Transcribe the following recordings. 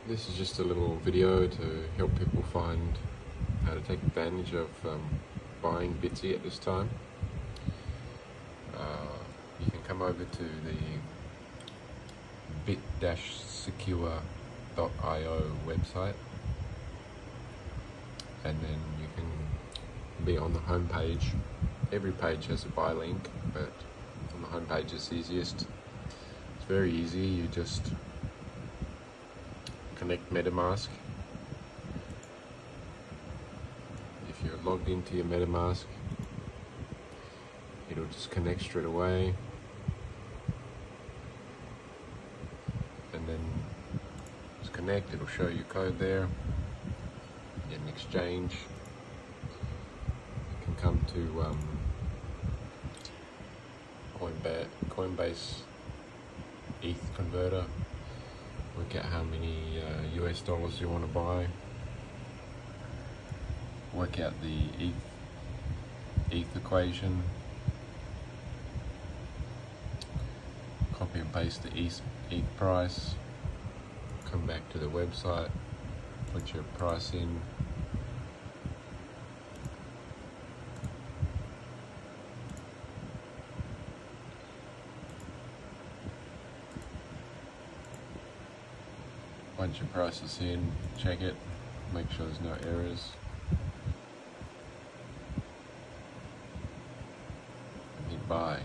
This is just a little video to help people find how to take advantage of buying Bitsy at this time. You can come over to the bit-secure.io website, and then you can be on the home page. Every page has a buy link, but on the home page it's easiest. It's very easy. You just connect MetaMask. If you're logged into your MetaMask, it'll just connect straight away, and then just connect. It'll show you code there. Get an exchange. You can come to Coinbase ETH converter. Work out how many US dollars you want to buy. Work out the ETH equation. Copy and paste the ETH price. Come back to the website. Put your price in. Once your price is in, check it, make sure there's no errors, and hit buy.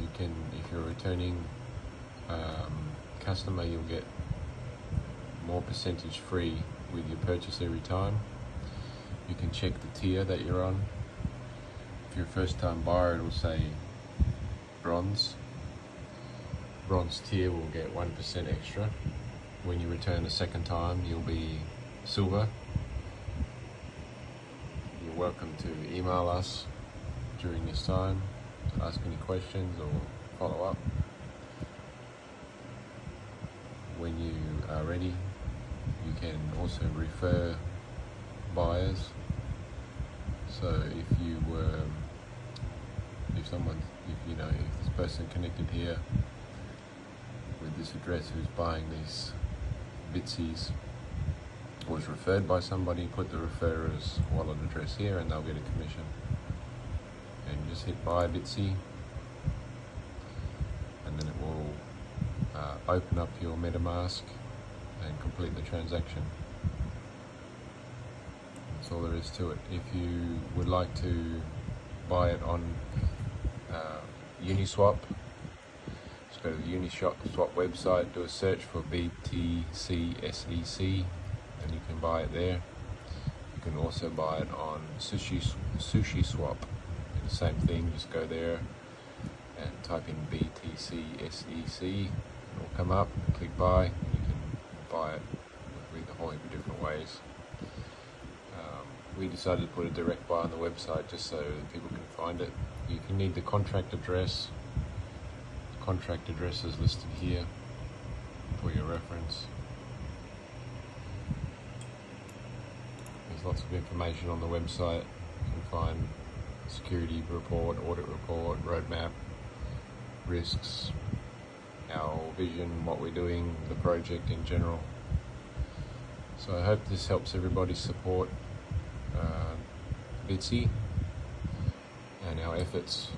You can, if you're a returning customer, you'll get more percentage free with your purchase every time. You can check the tier that you're on. If you're a first time buyer, it will say bronze. Bronze tier will get 1% extra. When you return a second time, you'll be silver. You're welcome to email us during this time to ask any questions or follow up. When you are ready, you can also refer buyers. So if this person connected here with this address who's buying these Bitsies was referred by somebody, put the referrer's wallet address here and they'll get a commission. And just hit buy Bitsy, and then it will open up your MetaMask and complete the transaction. That's all there is to it. If you would like to buy it on Uniswap, just go to the Uniswap website, do a search for BTCSEC, and you can buy it there. You can also buy it on Sushi Swap. The same thing, just go there and type in BTCSEC, it'll come up, click buy, and you can buy it with a whole heap of different ways. We decided to put a direct buy on the website just so that people can find it. You can need the contract address. The contract address is listed here for your reference. There's lots of information on the website. You can find security report, audit report, roadmap, risks, our vision, what we're doing, the project in general. So I hope this helps everybody support Bitsy and our efforts